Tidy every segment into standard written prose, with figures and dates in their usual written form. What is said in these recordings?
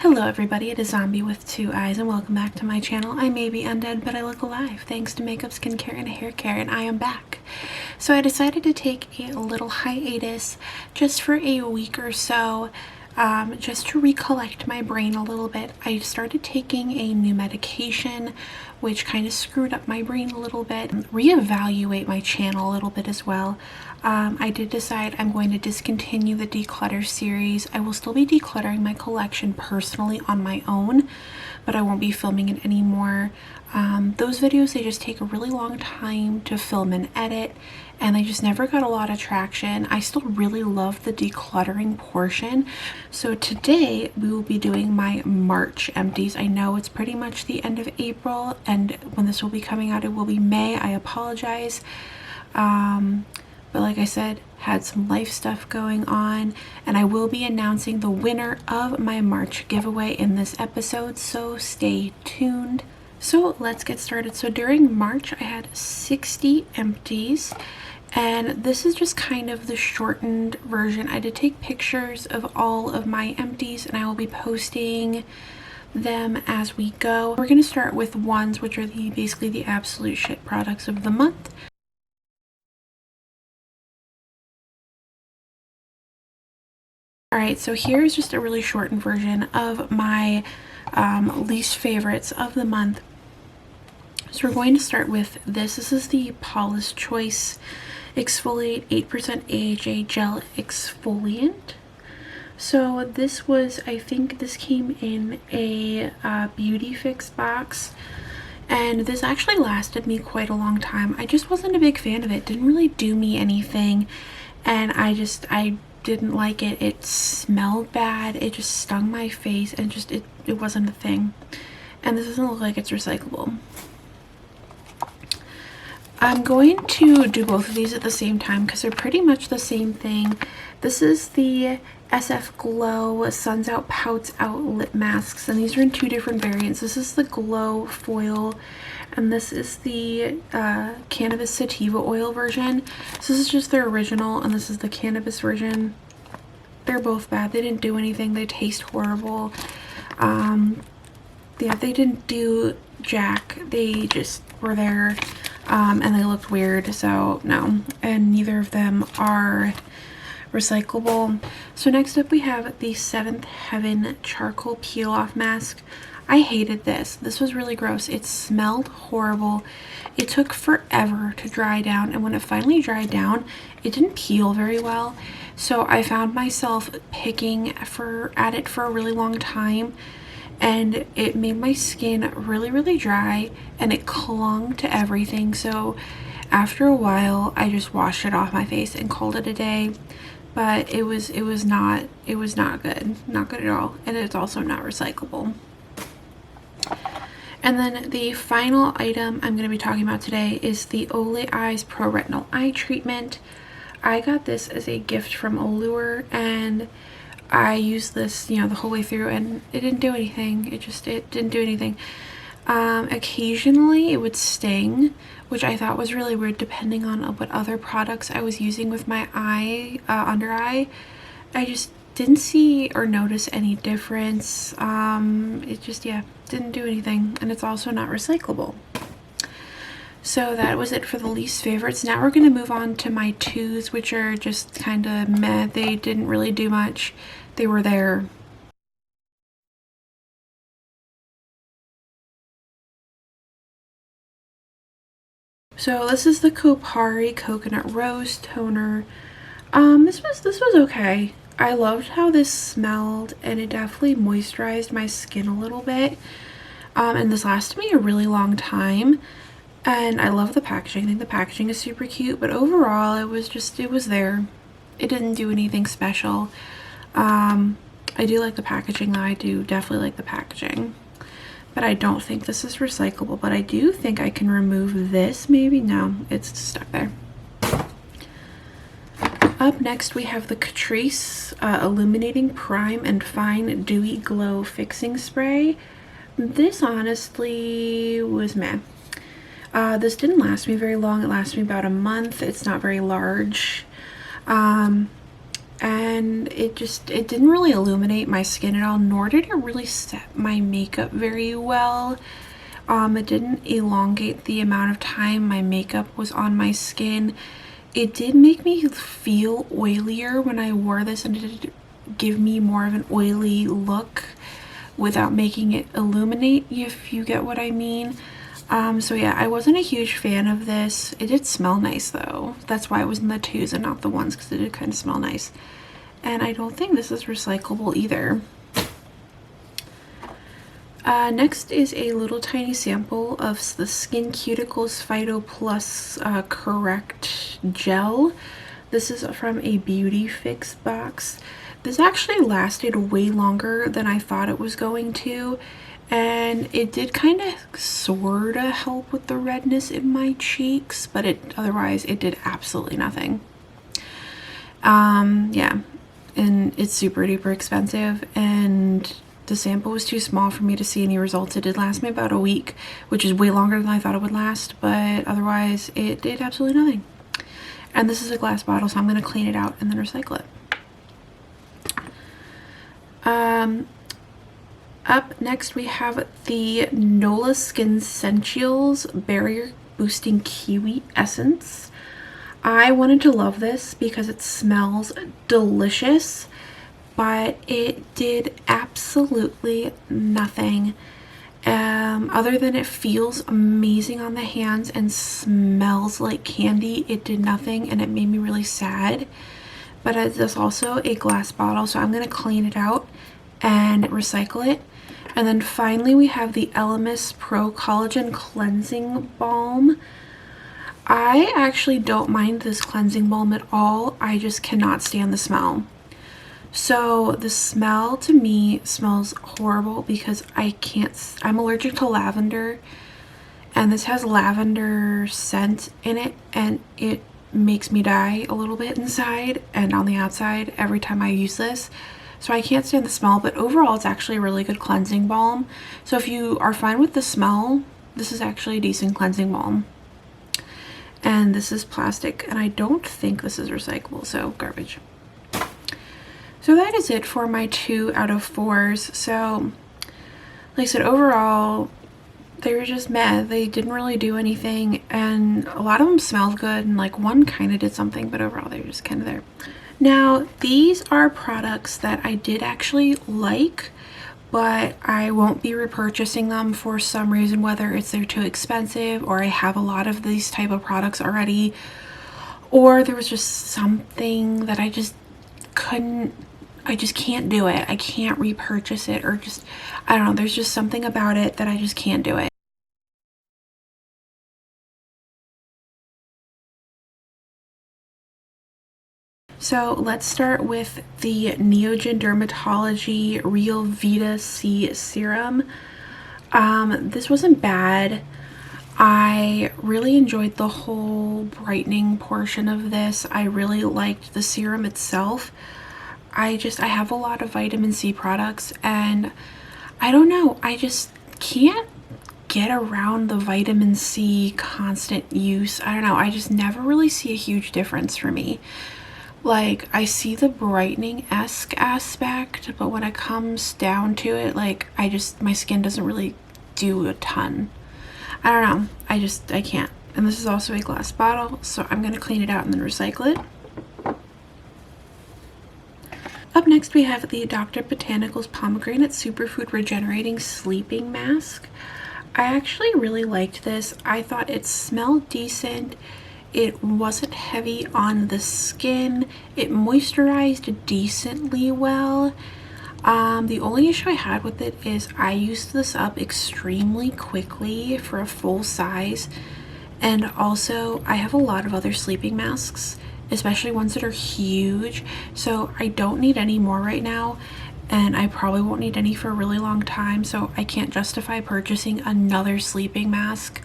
Hello everybody, it is Zombie with two eyes and welcome back to my channel. I may be undead, but I look alive thanks to makeup, skincare, and hair care, and I am back. So I decided to take a little hiatus just for a week or so, just to recollect my brain a little bit. I started taking a new medication, which kind of screwed up my brain a little bit, reevaluate my channel a little bit as well. I did decide I'm going to discontinue the declutter series. I will still be decluttering my collection personally on my own, but I won't be filming it anymore. Those videos, they just take a really long time to film and edit, and they just never got a lot of traction. I still really love the decluttering portion. So today we will be doing my March empties. I know it's pretty much the end of April, and when this will be coming out, it will be May. I apologize. But like I said, had some life stuff going on, and I will be announcing the winner of my March giveaway in this episode, so stay tuned. So let's get started. So during March, I had 60 empties, and this is just kind of the shortened version. I did take pictures of all of my empties, and I will be posting them as we go. We're going to start with ones, which are basically the absolute shit products of the month. Alright, so here's just a really shortened version of my least favorites of the month. So we're going to start with this. This is the Paula's Choice Exfoliate 8% AHA Gel Exfoliant. So this was, I think this came in a Beauty Fix box, and this actually lasted me quite a long time. I just wasn't a big fan of it. Didn't really do me anything, and I didn't like it. It smelled bad, it just stung my face, and just it wasn't a thing. And this doesn't look like it's recyclable. I'm going to do both of these at the same time because they're pretty much the same thing. This is the SF Glow Suns Out Pouts Out Lip Masks, and these are in two different variants. This is the Glow Foil, and this is the Cannabis Sativa Oil version. So this is just their original, and this is the cannabis version. They're both bad. They didn't do anything. They taste horrible. Yeah, they didn't do jack. They just were there, and they looked weird, so no. And neither of them are recyclable. So next up we have the Seventh Heaven Charcoal Peel Off Mask. I hated this. This was really gross. It smelled horrible. It took forever to dry down, and when it finally dried down, it didn't peel very well. So I found myself picking at it for a really long time, and it made my skin really dry, and it clung to everything. So after a while, I just washed it off my face and called it a day. But it was not good. Not good at all. And it's also not recyclable. And then the final item I'm going to be talking about today is the Olay Eyes Pro Retinol Eye Treatment. I got this as a gift from Allure, and I used this, the whole way through, and it didn't do anything. It didn't do anything. Occasionally it would sting, which I thought was really weird depending on what other products I was using with my under eye. I just didn't see or notice any difference. It just, yeah, didn't do anything, and it's also not recyclable. So that was it for the least favorites. Now we're going to move on to my twos, which are just kind of meh. They didn't really do much. They were there. So this is the Kopari Coconut Rose Toner. This was okay. I loved how this smelled, and it definitely moisturized my skin a little bit. And this lasted me a really long time. And I love the packaging. I think the packaging is super cute, but overall it was there. It didn't do anything special. I do like the packaging though. I do definitely like the packaging. But I don't think this is recyclable, but I do think I can remove this maybe. No, it's stuck there. Up next we have the Catrice Illuminating Prime and Fine Dewy Glow Fixing Spray. This honestly was meh. This didn't last me very long. It lasted me about a month. It's not very large. and it didn't really illuminate my skin at all, nor did it really set my makeup very well. It didn't elongate the amount of time my makeup was on my skin. It did make me feel oilier when I wore this, and it did give me more of an oily look without making it illuminate, if you get what I mean. So yeah, I wasn't a huge fan of this. It did smell nice though. That's why it was in the 2s and not the 1s, because it did kind of smell nice. And I don't think this is recyclable either. Next is a little tiny sample of the Skin Cuticles Phyto Plus Correct Gel. This is from a Beauty Fix box. This actually lasted way longer than I thought it was going to, and it did kind of sort of help with the redness in my cheeks, but otherwise it did absolutely nothing. Yeah, and it's super duper expensive, and the sample was too small for me to see any results. It did last me about a week, which is way longer than I thought it would last, but otherwise it did absolutely nothing. And this is a glass bottle, so I'm going to clean it out and then recycle it. Up next we have the Nola Skin Essentials Barrier Boosting Kiwi Essence. I wanted to love this because it smells delicious, but it did absolutely nothing. Other than it feels amazing on the hands and smells like candy, it did nothing, and it made me really sad. But it's also a glass bottle, so I'm going to clean it out and recycle it. And then finally we have the Elemis Pro Collagen Cleansing Balm. I actually don't mind this cleansing balm at all. I just cannot stand the smell. So the smell to me smells horrible because I'm allergic to lavender, and this has lavender scent in it, and it makes me die a little bit inside and on the outside every time I use this. So I can't stand the smell, but overall it's actually a really good cleansing balm. So if you are fine with the smell, this is actually a decent cleansing balm. And this is plastic, and I don't think this is recyclable, so garbage. So that is it for my 2 out of 4s. So like I said, overall they were just meh. They didn't really do anything, and a lot of them smelled good, and like one kind of did something, but overall they were just kind of there. Now these are products that I did actually like, but I won't be repurchasing them for some reason, whether it's they're too expensive, or I have a lot of these type of products already, or there was just something that I just can't do it. I can't repurchase it, or just, I don't know, there's just something about it that I just can't do it. So let's start with the Neogen Dermatology Real Vita C Serum. This wasn't bad. I really enjoyed the whole brightening portion of this. I really liked the serum itself. I have a lot of vitamin C products, and I don't know, I just can't get around the vitamin C constant use. I don't know, I just never really see a huge difference for me. Like, I see the brightening-esque aspect, but when it comes down to it, like, my skin doesn't really do a ton. I don't know, I can't. And this is also a glass bottle, so I'm gonna clean it out and then recycle it. Up next we have the Dr. Botanicals Pomegranate Superfood Regenerating Sleeping Mask. I actually really liked this. I thought it smelled decent. It wasn't heavy on the skin. It moisturized decently well. The only issue I had with it is I used this up extremely quickly for a full size. And also I have a lot of other sleeping masks, especially ones that are huge. So I don't need any more right now, and I probably won't need any for a really long time. So I can't justify purchasing another sleeping mask,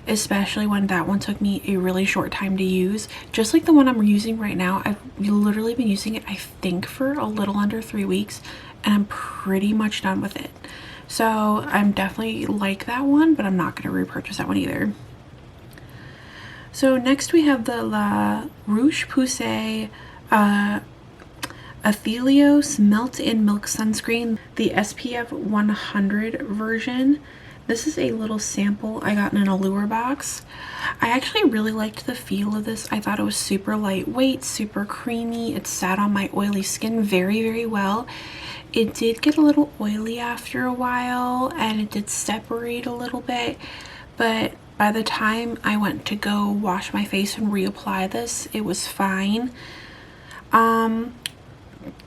especially when that one took me a really short time to use. Just like the one I'm using right now, I've literally been using it, I think, for a little under 3 weeks, and I'm pretty much done with it. So I'm definitely like that one, but I'm not going to repurchase that one either. So next we have the La Roche-Posay Athelios Melt-In Milk Sunscreen, the SPF 100 version. This is a little sample I got in an Allure box. I actually really liked the feel of this. I thought it was super lightweight, super creamy. It sat on my oily skin very, very well. It did get a little oily after a while, and it did separate a little bit, but by the time I went to go wash my face and reapply this, it was fine.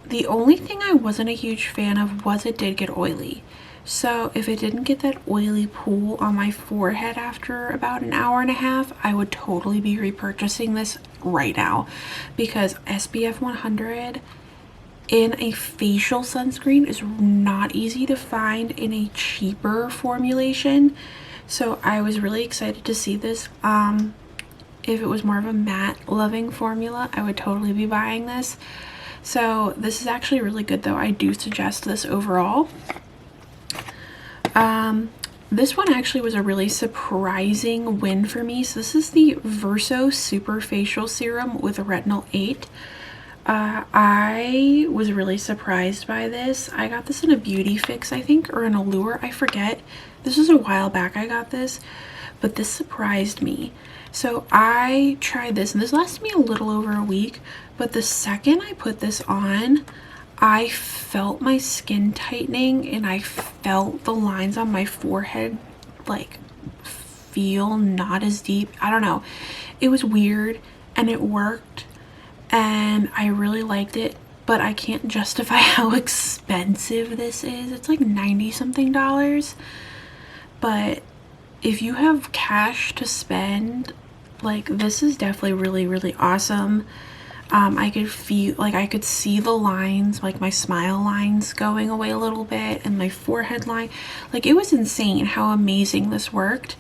The only thing I wasn't a huge fan of was it did get oily. So if it didn't get that oily pool on my forehead after about an hour and a half, I would totally be repurchasing this right now, because SPF 100 in a facial sunscreen is not easy to find in a cheaper formulation. So I was really excited to see this. If it was more of a matte loving formula, I would totally be buying this. So this is actually really good though. I do suggest this overall. This one actually was a really surprising win for me. So this is the Verso Super Facial Serum with Retinol 8. I was really surprised by this. I got this in a Beauty Fix, I think, or an Allure, I forget. This was a while back I got this, but this surprised me. So I tried this, and this lasted me a little over a week, but the second I put this on, I felt my skin tightening, and I felt the lines on my forehead like feel not as deep. I don't know. It was weird, and it worked, and I really liked it, but I can't justify how expensive this is. It's like 90 something dollars. But if you have cash to spend, like, this is definitely really, really awesome. I could feel, like, I could see the lines, like my smile lines going away a little bit, and my forehead line. Like, it was insane how amazing this worked.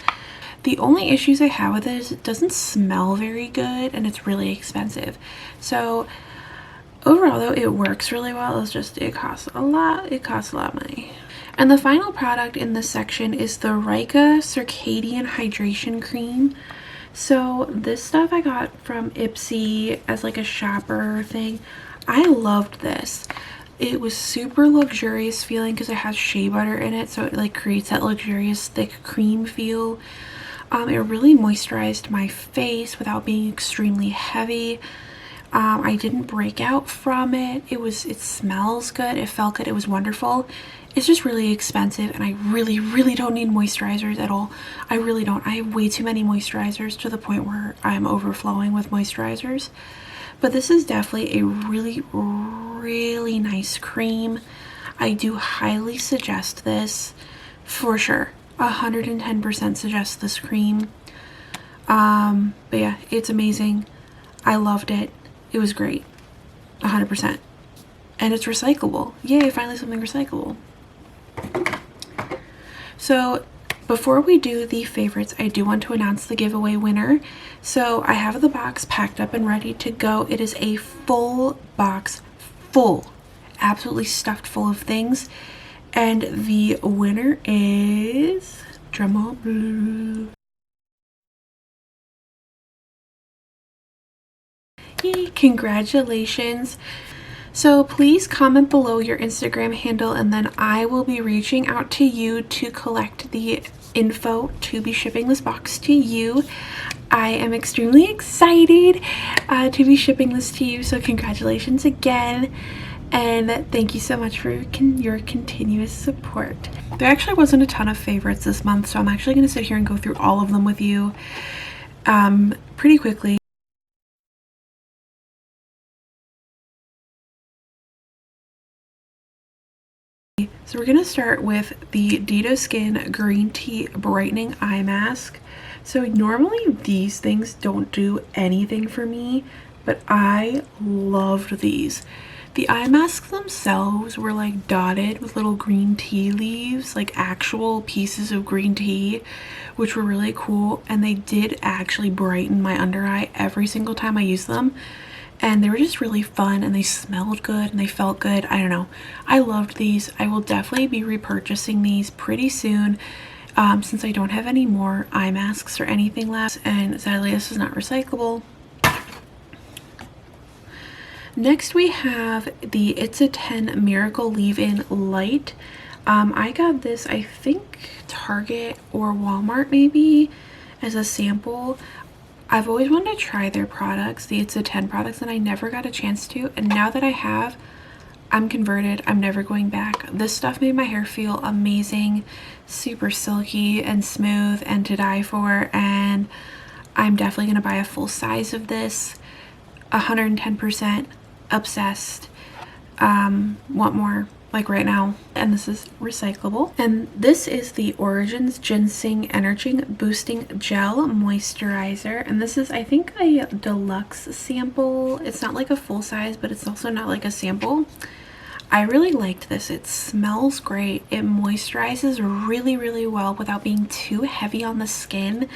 The only issues I have with it is it doesn't smell very good, and it's really expensive. So overall though, it works really well. It's just, it costs a lot of money. And the final product in this section is the Rika Circadian Hydration Cream. So this stuff I got from Ipsy as like a shopper thing. I loved this. It was super luxurious feeling because it has shea butter in it, so it like creates that luxurious thick cream feel. It really moisturized my face without being extremely heavy. I didn't break out from it. It smells good. It felt good. It was wonderful. It's just really expensive, and I really, really don't need moisturizers at all. I really don't. I have way too many moisturizers to the point where I'm overflowing with moisturizers. But this is definitely a really, really nice cream. I do highly suggest this for sure. 110% suggest this cream. But yeah, it's amazing. I loved it. It was great. 100%. And it's recyclable. Yay, finally something recyclable. So before we do the favorites, I do want to announce the giveaway winner. So I have the box packed up and ready to go. It is a full box, full, absolutely stuffed full of things. And the winner is, drumroll, yay, congratulations. So please comment below your Instagram handle, and then I will be reaching out to you to collect the info to be shipping this box to you. I am extremely excited to be shipping this to you, so congratulations again, and thank you so much for your continuous support. There actually wasn't a ton of favorites this month, so I'm actually going to sit here and go through all of them with you pretty quickly. So we're going to start with the Dito Skin Green Tea Brightening Eye Mask. So normally these things don't do anything for me, but I loved these. The eye masks themselves were like dotted with little green tea leaves, like actual pieces of green tea, which were really cool. And they did actually brighten my under eye every single time I used them. And they were just really fun, and they smelled good, and they felt good. I don't know. I loved these. I will definitely be repurchasing these pretty soon since I don't have any more eye masks or anything left. And sadly, this is not recyclable. Next we have the It's a 10 Miracle Leave-In Light. I got this, I think Target or Walmart maybe, as a sample. I've always wanted to try their products, the It's a 10 products, and I never got a chance to, and now that I have, I'm converted. I'm never going back. This stuff made my hair feel amazing, super silky and smooth and to die for, and I'm definitely going to buy a full size of this. 110% obsessed. Want more, like right now. And this is recyclable. And this is the Origins Ginseng Energy Boosting Gel Moisturizer. And this is, I think, a deluxe sample. It's not like a full size, but it's also not like a sample. I really liked this. It smells great. It moisturizes really, really well without being too heavy on the skin.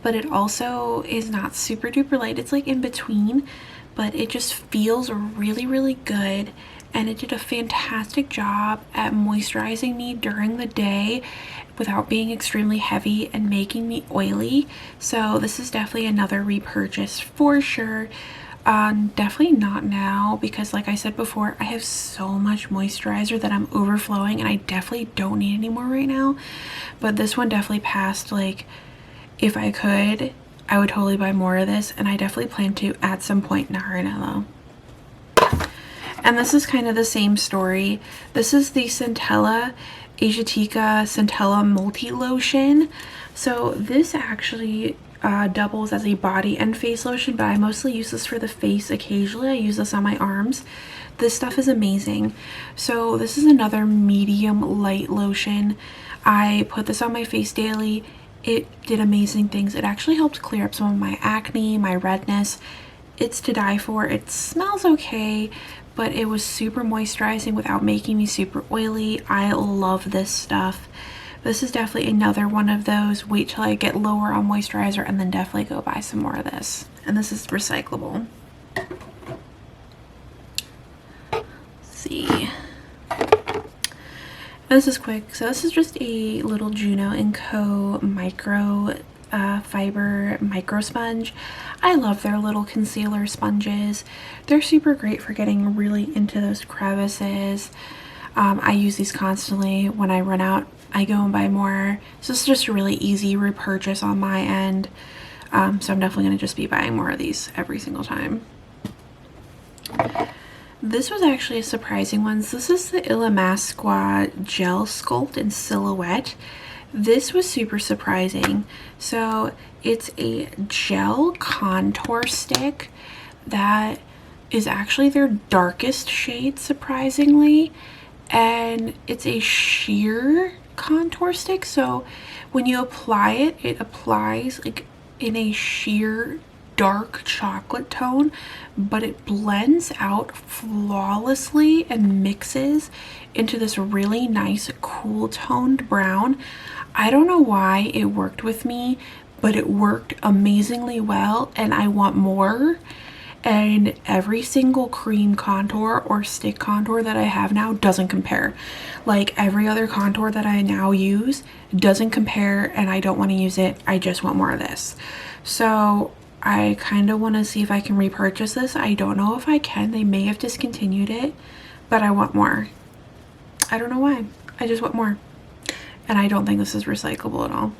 But it also is not super duper light. It's like in between, but it just feels really, really good. And it did a fantastic job at moisturizing me during the day without being extremely heavy and making me oily. So this is definitely another repurchase for sure. Definitely not now, because like I said before, I have so much moisturizer that I'm overflowing and I definitely don't need any more right now. But this one definitely passed. Like, if I could, I would totally buy more of this, and I definitely plan to at some point. Not right now though. And this is kind of the same story. This is the Centella Asiatica Centella Multi Lotion. So this actually doubles as a body and face lotion, but I mostly use this for the face. Occasionally I use this on my arms. This stuff is amazing. So this is another medium light lotion. I put this on my face daily. It did amazing things. It actually helped clear up some of my acne, my redness. It's to die for. It smells okay, but it was super moisturizing without making me super oily. I love this stuff. This is definitely another one of those, wait till I get lower on moisturizer and then definitely go buy some more of this. And this is recyclable. Let's see. This is quick. So this is just a little Juno & Co. micro fiber micro sponge. I love their little concealer sponges. They're super great for getting really into those crevices. I use these constantly. When I run out, I go and buy more. So it's just a really easy repurchase on my end. So I'm definitely going to just be buying more of these every single time. This was actually a surprising one. This is the Illamasqua Gel Sculpt in Silhouette. This was super surprising. So it's a gel contour stick that is actually their darkest shade, surprisingly. And it's a sheer contour stick. So when you apply it, it applies like in a sheer dark chocolate tone, but it blends out flawlessly and mixes into this really nice cool toned brown. I don't know why it worked with me, but it worked amazingly well, and I want more. And every single cream contour or stick contour that I have now doesn't compare. Like every other contour that I now use doesn't compare, and I don't want to use it. I just want more of this. So I kind of want to see if I can repurchase this. I don't know if I can. They may have discontinued it, but I want more. I don't know why. I just want more. And I don't think this is recyclable at all.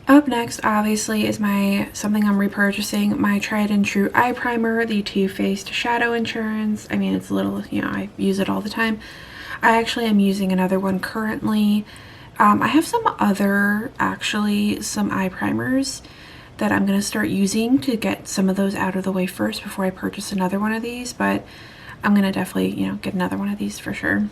Up next, obviously, is something I'm repurchasing, my tried and true eye primer, the Too Faced Shadow Insurance. I mean, it's a little, you know, I use it all the time. I actually am using another one currently. I have some other, actually, some eye primers that I'm going to start using to get some of those out of the way first before I purchase another one of these, but I'm going to definitely, you know, get another one of these for sure.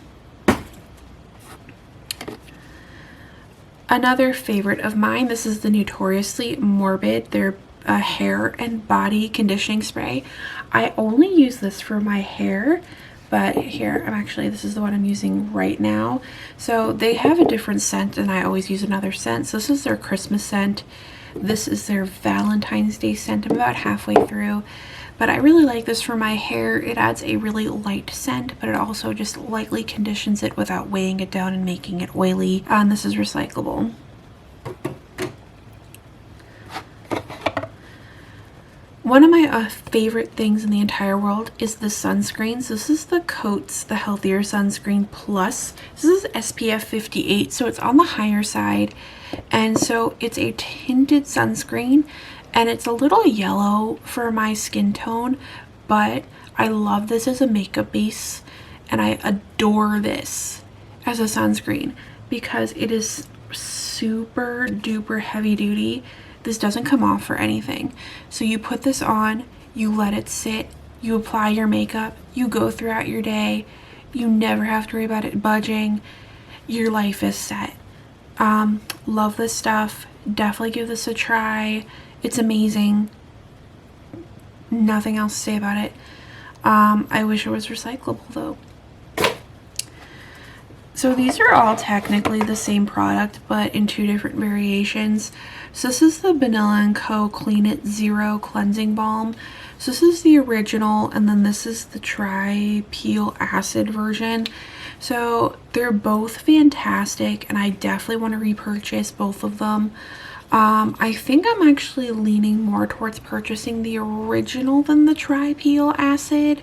Another favorite of mine, this is the Notoriously Morbid, their hair and body conditioning spray. I only use this for my hair, but here, this is the one I'm using right now. So they have a different scent, and I always use another scent. So this is their Christmas scent. This is their Valentine's Day scent. I'm about halfway through, but I really like this for my hair. It adds a really light scent, but it also just lightly conditions it without weighing it down and making it oily. And this is recyclable. One of my favorite things in the entire world is the sunscreens. This is the Coats the Healthier Sunscreen Plus. This is SPF 58, so it's on the higher side. And so it's a tinted sunscreen, and it's a little yellow for my skin tone, but I love this as a makeup base, and I adore this as a sunscreen because it is super duper heavy duty. This doesn't come off for anything. So you put this on, you let it sit, you apply your makeup, you go throughout your day, you never have to worry about it budging. Your life is set. Love this stuff. Definitely give this a try. It's amazing. Nothing else to say about it. I wish it was recyclable though. So these are all technically the same product, but in two different variations. So this is the Vanilla & Co. Clean It Zero Cleansing Balm. So this is the original, and then this is the Tri-Peel Acid version. So they're both fantastic, and I definitely want to repurchase both of them. I think I'm actually leaning more towards purchasing the original than the Tri-Peel Acid.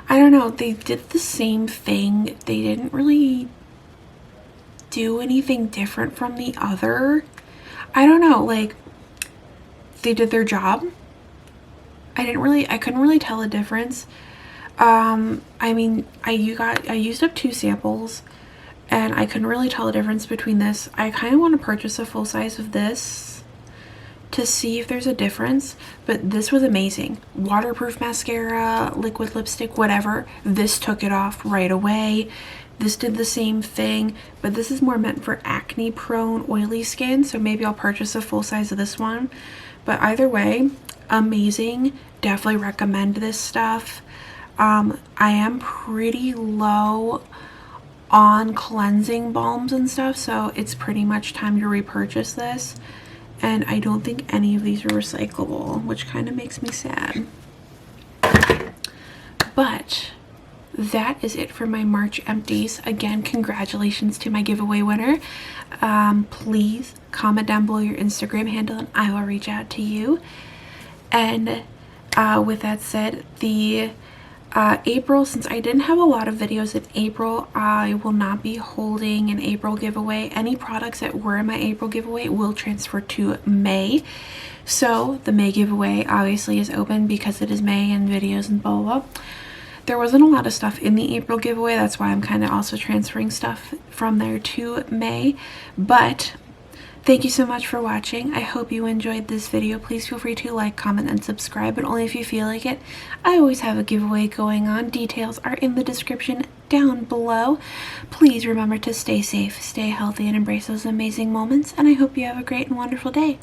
I don't know, they did the same thing. They didn't really do anything different from the other. I don't know, like, they did their job. I couldn't really tell a difference. I mean, I used up 2 samples, and I couldn't really tell the difference between this. I kind of want to purchase a full size of this to see if there's a difference, but this was amazing. Waterproof mascara, liquid lipstick, whatever. This took it off right away. This did the same thing, but this is more meant for acne prone oily skin, so maybe I'll purchase a full size of this one. But either way, amazing. Definitely recommend this stuff. I am pretty low on cleansing balms and stuff, so it's pretty much time to repurchase this. And I don't think any of these are recyclable, which kind of makes me sad. But that is it for my March empties. Again, congratulations to my giveaway winner. Please comment down below your Instagram handle and I will reach out to you. And with that said, the April, since I didn't have a lot of videos in April, I will not be holding an April giveaway. Any products that were in my April giveaway will transfer to May. So the May giveaway obviously is open because it is May and videos and blah blah blah. There wasn't a lot of stuff in the April giveaway, that's why I'm kind of also transferring stuff from there to May. But thank you so much for watching. I hope you enjoyed this video. Please feel free to like, comment, and subscribe, but only if you feel like it. I always have a giveaway going on. Details are in the description down below. Please remember to stay safe, stay healthy, and embrace those amazing moments. And I hope you have a great and wonderful day.